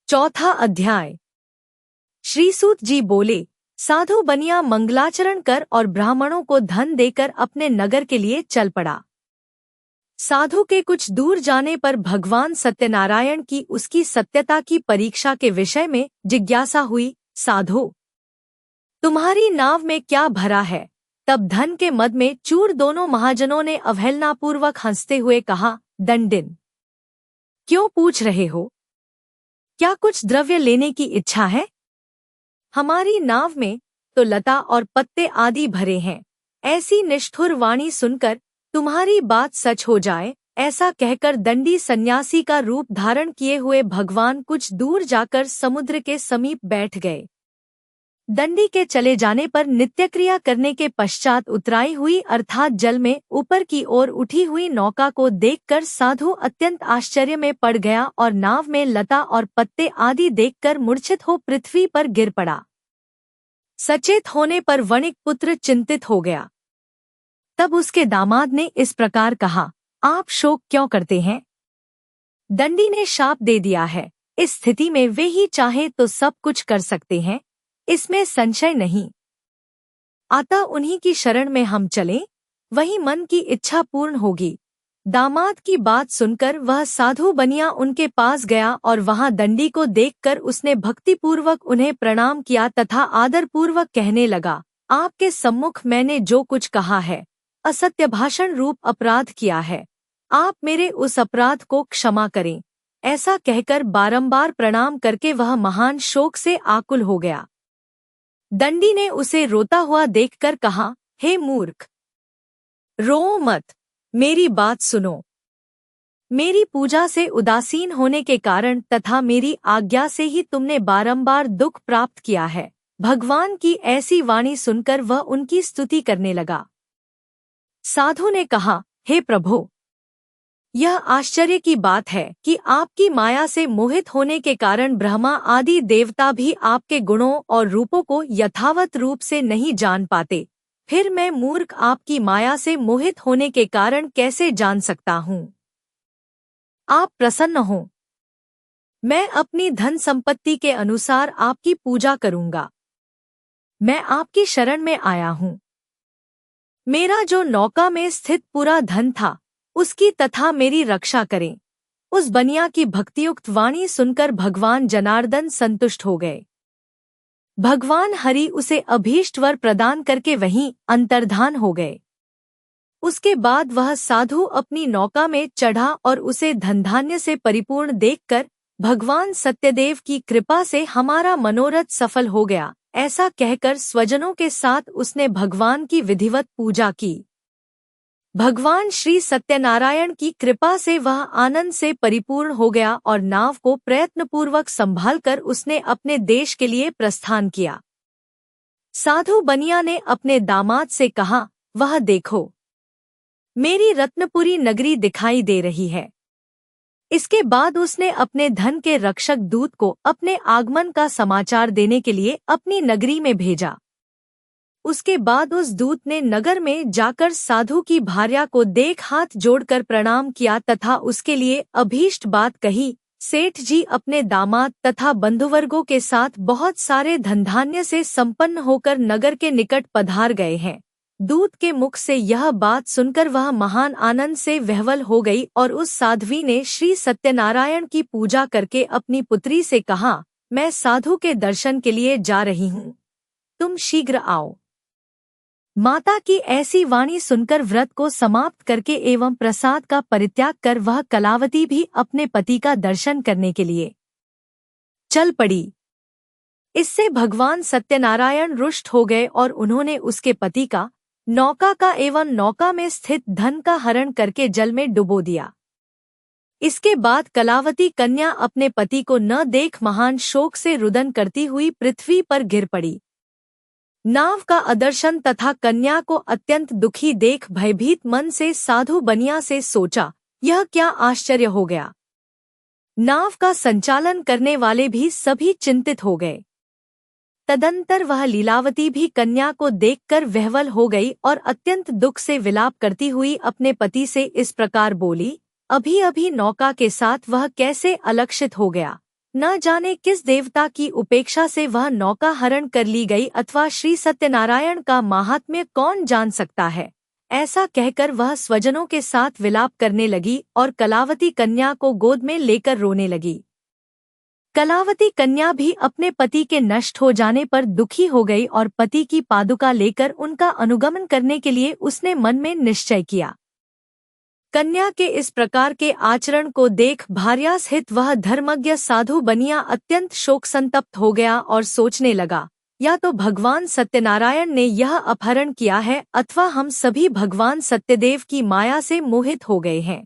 चौथा अध्याय। श्रीसूत जी बोले, साधु बनिया मंगलाचरण कर और ब्राह्मणों को धन देकर अपने नगर के लिए चल पड़ा। साधु के कुछ दूर जाने पर भगवान सत्यनारायण की उसकी सत्यता की परीक्षा के विषय में जिज्ञासा हुई। साधो, तुम्हारी नाव में क्या भरा है? तब धन के मद में चूर दोनों महाजनों ने अवहेलनापूर्वक हंसते हुए कहा, दंडिन, क्यों पूछ रहे हो? क्या कुछ द्रव्य लेने की इच्छा है? हमारी नाव में तो लता और पत्ते आदि भरे हैं। ऐसी निष्ठुर वाणी सुनकर तुम्हारी बात सच हो जाए, ऐसा कहकर दंडी सन्यासी का रूप धारण किए हुए भगवान कुछ दूर जाकर समुद्र के समीप बैठ गए। दंडी के चले जाने पर नित्यक्रिया करने के पश्चात उतराई हुई अर्थात जल में ऊपर की ओर उठी हुई नौका को देखकर साधु अत्यंत आश्चर्य में पड़ गया और नाव में लता और पत्ते आदि देखकर मूर्छित हो पृथ्वी पर गिर पड़ा। सचेत होने पर वणिक पुत्र चिंतित हो गया। तब उसके दामाद ने इस प्रकार कहा, आप शोक क्यों करते हैं? दंडी ने शाप दे दिया है। इस स्थिति में वे ही चाहे तो सब कुछ कर सकते हैं, इसमें संशय नहीं। अतः उन्हीं की शरण में हम चलें, वही मन की इच्छा पूर्ण होगी। दामाद की बात सुनकर वह साधु बनिया उनके पास गया और वहां दंडी को देखकर उसने भक्तिपूर्वक उन्हें प्रणाम किया तथा आदरपूर्वक कहने लगा, आपके सम्मुख मैंने जो कुछ कहा है, असत्य भाषण रूप अपराध किया है। आप मेरे उस अपराध को क्षमा करें। ऐसा कहकर बारंबार प्रणाम करके वह महान शोक से आकुल हो गया। दंडी ने उसे रोता हुआ देखकर कहा, हे मूर्ख, रो मत, मेरी बात सुनो। मेरी पूजा से उदासीन होने के कारण तथा मेरी आज्ञा से ही तुमने बारंबार दुख प्राप्त किया है। भगवान की ऐसी वाणी सुनकर वह उनकी स्तुति करने लगा। साधु ने कहा, हे प्रभो, यह आश्चर्य की बात है कि आपकी माया से मोहित होने के कारण ब्रह्मा आदि देवता भी आपके गुणों और रूपों को यथावत रूप से नहीं जान पाते। फिर मैं मूर्ख आपकी माया से मोहित होने के कारण कैसे जान सकता हूँ? आप प्रसन्न हो, मैं अपनी धन संपत्ति के अनुसार आपकी पूजा करूँगा। मैं आपकी शरण में आया हूँ। मेरा जो नौका में स्थित पूरा धन था, उसकी तथा मेरी रक्षा करें। उस बनिया की भक्तियुक्त वाणी सुनकर भगवान जनार्दन संतुष्ट हो गए। भगवान हरि उसे अभीष्ट वर प्रदान करके वहीं अंतर्धान हो गए। उसके बाद वह साधु अपनी नौका में चढ़ा और उसे धनधान्य से परिपूर्ण देखकर भगवान सत्यदेव की कृपा से हमारा मनोरथ सफल हो गया, ऐसा कहकर स्वजनों के साथ उसने भगवान की विधिवत पूजा की। भगवान श्री सत्यनारायण की कृपा से वह आनंद से परिपूर्ण हो गया और नाव को प्रयत्नपूर्वक संभालकर उसने अपने देश के लिए प्रस्थान किया। साधु बनिया ने अपने दामाद से कहा, वह देखो, मेरी रत्नपुरी नगरी दिखाई दे रही है। इसके बाद उसने अपने धन के रक्षक दूत को अपने आगमन का समाचार देने के लिए अपनी नगरी में भेजा। उसके बाद उस दूत ने नगर में जाकर साधु की भार्या को देख हाथ जोड़कर प्रणाम किया तथा उसके लिए अभीष्ट बात कही। सेठ जी अपने दामाद तथा बंधुवर्गों के साथ बहुत सारे धनधान्य से संपन्न होकर नगर के निकट पधार गए हैं। दूत के मुख से यह बात सुनकर वह महान आनंद से विह्वल हो गई और उस साध्वी ने श्री सत्यनारायण की पूजा करके अपनी पुत्री से कहा, मैं साधु के दर्शन के लिए जा रही हूँ, तुम शीघ्र आओ। माता की ऐसी वाणी सुनकर व्रत को समाप्त करके एवं प्रसाद का परित्याग कर वह कलावती भी अपने पति का दर्शन करने के लिए चल पड़ी। इससे भगवान सत्यनारायण रुष्ट हो गए और उन्होंने उसके पति का, नौका का एवं नौका में स्थित धन का हरण करके जल में डुबो दिया। इसके बाद कलावती कन्या अपने पति को न देख महान शोक से रुदन करती हुई पृथ्वी पर गिर पड़ी। नाव का अदर्शन तथा कन्या को अत्यंत दुखी देख भयभीत मन से साधु बनिया से सोचा, यह क्या आश्चर्य हो गया। नाव का संचालन करने वाले भी सभी चिंतित हो गए। तदंतर वह लीलावती भी कन्या को देखकर विह्वल हो गई और अत्यंत दुख से विलाप करती हुई अपने पति से इस प्रकार बोली, अभी अभी नौका के साथ वह कैसे अलक्षित हो गया, न जाने किस देवता की उपेक्षा से वह नौका हरण कर ली गई अथवा श्री सत्यनारायण का माहात्म्य कौन जान सकता है। ऐसा कहकर वह स्वजनों के साथ विलाप करने लगी और कलावती कन्या को गोद में लेकर रोने लगी। कलावती कन्या भी अपने पति के नष्ट हो जाने पर दुखी हो गई और पति की पादुका लेकर उनका अनुगमन करने के लिए उसने मन में निश्चय किया। कन्या के इस प्रकार के आचरण को देख भार्यासहित वह धर्मज्ञ साधु बनिया अत्यंत शोक संतप्त हो गया और सोचने लगा, या तो भगवान सत्यनारायण ने यह अपहरण किया है अथवा हम सभी भगवान सत्यदेव की माया से मोहित हो गए हैं।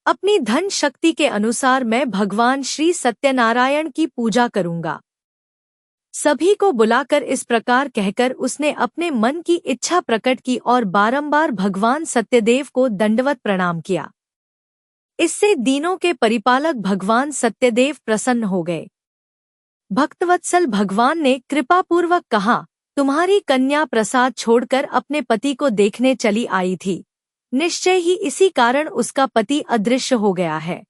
अपनी धन शक्ति के अनुसार मैं भगवान श्री सत्यनारायण की पूजा करूंगा। सभी को बुलाकर इस प्रकार कहकर उसने अपने मन की इच्छा प्रकट की और बारंबार भगवान सत्यदेव को दंडवत प्रणाम किया। इससे दीनों के परिपालक भगवान सत्यदेव प्रसन्न हो गए। भक्तवत्सल भगवान ने कृपापूर्वक कहा, तुम्हारी कन्या प्रसाद छोड़कर अपने पति को देखने चली आई थी। निश्चय ही इसी कारण उसका पति अदृश्य हो गया है।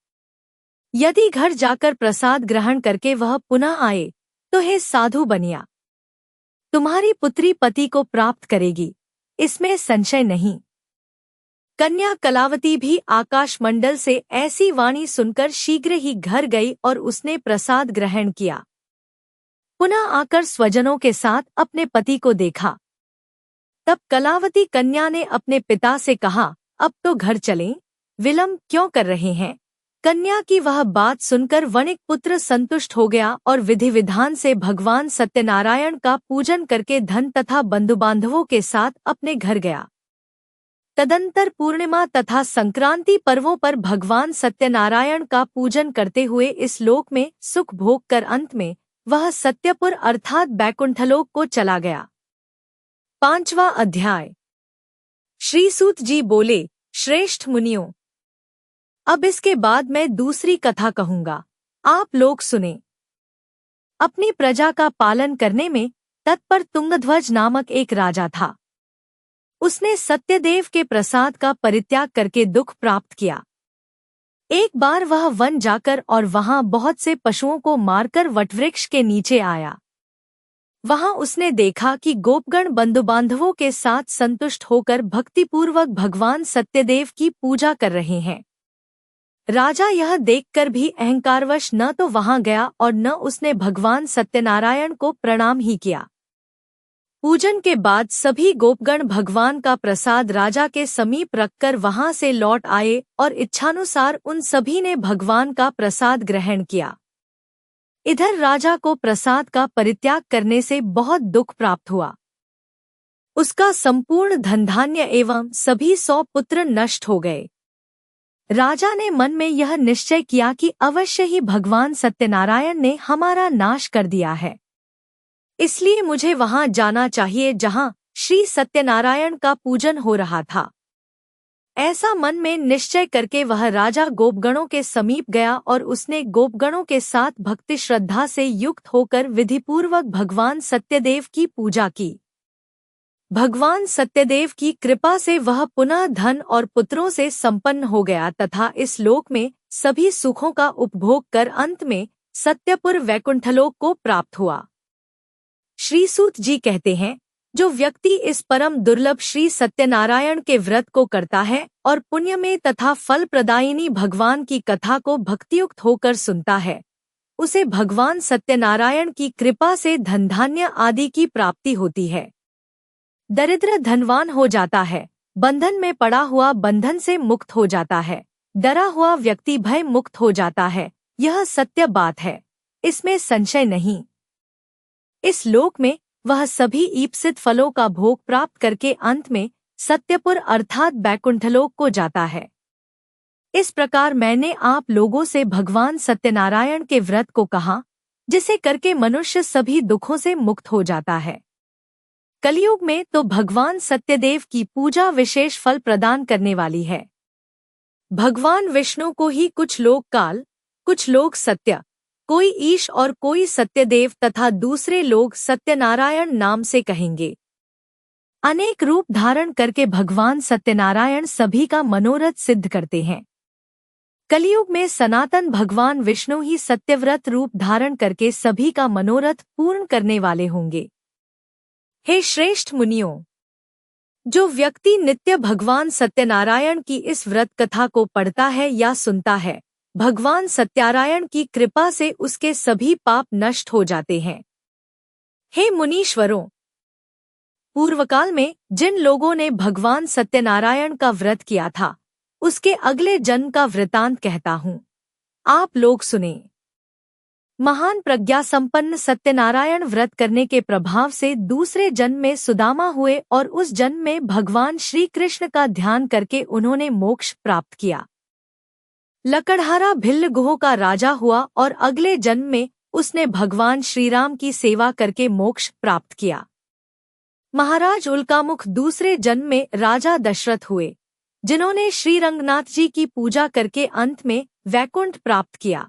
यदि घर जाकर प्रसाद ग्रहण करके वह पुनः आए तो हे साधु बनिया, तुम्हारी पुत्री पति को प्राप्त करेगी, इसमें संशय नहीं। कन्या कलावती भी आकाश मंडल से ऐसी वाणी सुनकर शीघ्र ही घर गई और उसने प्रसाद ग्रहण किया। पुनः आकर स्वजनों के साथ अपने पति को देखा। तब कलावती कन्या ने अपने पिता से कहा, अब तो घर चलें, विलंब क्यों कर रहे हैं। कन्या की वह बात सुनकर वणिक पुत्र संतुष्ट हो गया और विधि विधान से भगवान सत्यनारायण का पूजन करके धन तथा बंधुबांधवों के साथ अपने घर गया। तदंतर पूर्णिमा तथा संक्रांति पर्वों पर भगवान सत्यनारायण का पूजन करते हुए इस लोक में सुख भोग कर अंत में वह सत्यपुर अर्थात बैकुंठलोक को चला गया। 5वां अध्याय। श्री सूत जी बोले, श्रेष्ठ मुनियों, अब इसके बाद मैं दूसरी कथा कहूंगा, आप लोग सुने। अपनी प्रजा का पालन करने में तत्पर तुंगध्वज नामक एक राजा था। उसने सत्यदेव के प्रसाद का परित्याग करके दुख प्राप्त किया। एक बार वह वन जाकर और वहां बहुत से पशुओं को मारकर वटवृक्ष के नीचे आया। वहां उसने देखा कि गोपगण बंधुबांधवों के साथ संतुष्ट होकर भक्तिपूर्वक भगवान सत्यदेव की पूजा कर रहे हैं। राजा यह देखकर भी अहंकारवश न तो वहां गया और न उसने भगवान सत्यनारायण को प्रणाम ही किया। पूजन के बाद सभी गोपगण भगवान का प्रसाद राजा के समीप रखकर वहां से लौट आए और इच्छानुसार उन सभी ने भगवान का प्रसाद ग्रहण किया। इधर राजा को प्रसाद का परित्याग करने से बहुत दुख प्राप्त हुआ। उसका संपूर्ण धनधान्य एवं सभी 100 पुत्र नष्ट हो गए। राजा ने मन में यह निश्चय किया कि अवश्य ही भगवान सत्यनारायण ने हमारा नाश कर दिया है, इसलिए मुझे वहां जाना चाहिए जहां श्री सत्यनारायण का पूजन हो रहा था। ऐसा मन में निश्चय करके वह राजा गोपगणों के समीप गया और उसने गोपगणों के साथ भक्ति श्रद्धा से युक्त होकर विधिपूर्वक भगवान सत्यदेव की पूजा की। भगवान सत्यदेव की कृपा से वह पुनः धन और पुत्रों से संपन्न हो गया तथा इस लोक में सभी सुखों का उपभोग कर अंत में सत्यपुर वैकुंठलोक को प्राप्त हुआ। श्री सूत जी कहते हैं, जो व्यक्ति इस परम दुर्लभ श्री सत्यनारायण के व्रत को करता है और पुण्य में तथा फल प्रदायिनी भगवान की कथा को भक्तियुक्त होकर सुनता है, उसे भगवान सत्यनारायण की कृपा से धनधान्य आदि की प्राप्ति होती है। दरिद्र धनवान हो जाता है, बंधन में पड़ा हुआ बंधन से मुक्त हो जाता है, डरा हुआ व्यक्ति भय मुक्त हो जाता है। यह सत्य बात है, इसमें संशय नहीं। इस लोक में वह सभी ईप्सित फलों का भोग प्राप्त करके अंत में सत्यपुर अर्थात बैकुंठलोक को जाता है। इस प्रकार मैंने आप लोगों से भगवान सत्यनारायण के व्रत को कहा, जिसे करके मनुष्य सभी दुखों से मुक्त हो जाता है। कलयुग में तो भगवान सत्यदेव की पूजा विशेष फल प्रदान करने वाली है। भगवान विष्णु को ही कुछ लोग काल, कुछ लोग सत्य, कोई ईश और कोई सत्यदेव तथा दूसरे लोग सत्यनारायण नाम से कहेंगे। अनेक रूप धारण करके भगवान सत्यनारायण सभी का मनोरथ सिद्ध करते हैं। कलयुग में सनातन भगवान विष्णु ही सत्यव्रत रूप धारण करके सभी का मनोरथ पूर्ण करने वाले होंगे। हे श्रेष्ठ मुनियों, जो व्यक्ति नित्य भगवान सत्यनारायण की इस व्रत कथा को पढ़ता है या सुनता है, भगवान सत्यनारायण की कृपा से उसके सभी पाप नष्ट हो जाते हैं। हे मुनीश्वरों, पूर्वकाल में जिन लोगों ने भगवान सत्यनारायण का व्रत किया था, उसके अगले जन्म का वृतांत कहता हूँ, आप लोग सुने। महान प्रज्ञा संपन्न सत्यनारायण व्रत करने के प्रभाव से दूसरे जन्म में सुदामा हुए और उस जन्म में भगवान श्री कृष्ण का ध्यान करके उन्होंने मोक्ष प्राप्त किया। लकड़हारा भिल्ल गुहों का राजा हुआ और अगले जन्म में उसने भगवान श्रीराम की सेवा करके मोक्ष प्राप्त किया। महाराज उल्कामुख दूसरे जन्म में राजा दशरथ हुए, जिन्होंने श्री रंगनाथ जी की पूजा करके अंत में वैकुंठ प्राप्त किया।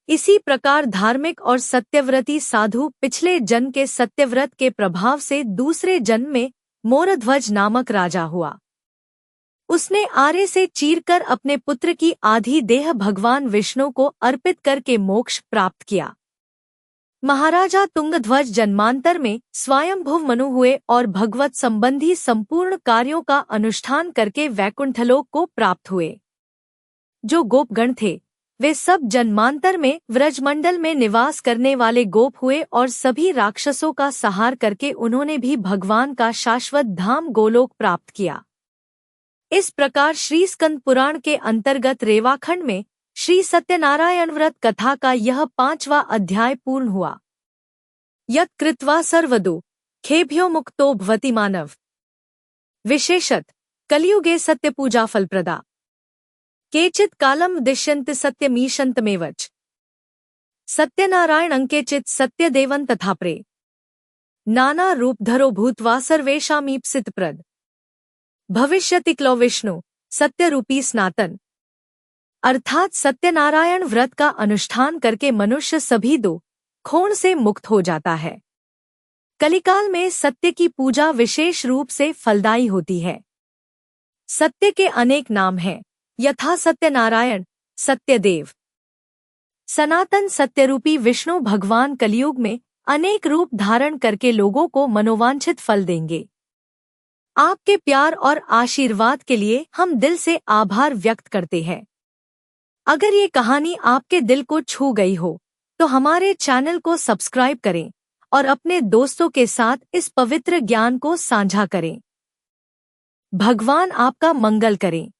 इसी प्रकार धार्मिक और सत्यव्रती साधु पिछले जन्म के सत्यव्रत के प्रभाव से दूसरे जन्म में मोरध्वज नामक राजा हुआ। उसने आरे से चीरकर अपने पुत्र की आधी देह भगवान विष्णु को अर्पित करके मोक्ष प्राप्त किया। महाराजा तुंगध्वज जन्मांतर में स्वयंभुव मनु हुए और भगवत संबंधी संपूर्ण कार्यों का अनुष्ठान करके वैकुंठलोक को प्राप्त हुए। जो गोपगण थे, वे सब जन्मांतर में व्रजमंडल में निवास करने वाले गोप हुए और सभी राक्षसों का संहार करके उन्होंने भी भगवान का शाश्वत धाम गोलोक प्राप्त किया। इस प्रकार श्री स्कंद पुराण के अंतर्गत रेवाखंड में श्री सत्यनारायण व्रत कथा का यह 5वां अध्याय पूर्ण हुआ। यत् कृत्वा सर्वदु खेभ्यो मुक्तो भवति मानव। विशेषत कलियुगे सत्यपूजा फलप्रदा। केचित् कालम दिश्यन्ति सत्यमीशन्तमेवच। सत्यनारायणं केचित् सत्यदेवं तथापरे। नाना रूपधरो भूत्वा सर्वेषामीप्सितप्रद। भविष्यति क्लौ विष्णु सत्यरूपी सनातन। अर्थात सत्यनारायण व्रत का अनुष्ठान करके मनुष्य सभी दुखों से मुक्त हो जाता है। कलिकाल में सत्य की पूजा विशेष रूप से फलदायी होती है। सत्य के अनेक नाम हैं, यथा सत्यनारायण, सत्यदेव। सनातन सत्यरूपी विष्णु भगवान कलियुग में अनेक रूप धारण करके लोगों को मनोवांछित फल देंगे। आपके प्यार और आशीर्वाद के लिए हम दिल से आभार व्यक्त करते हैं। अगर ये कहानी आपके दिल को छू गई हो, तो हमारे चैनल को सब्सक्राइब करें और अपने दोस्तों के साथ इस पवित्र ज्ञान को साझा करें। भगवान आपका मंगल करें।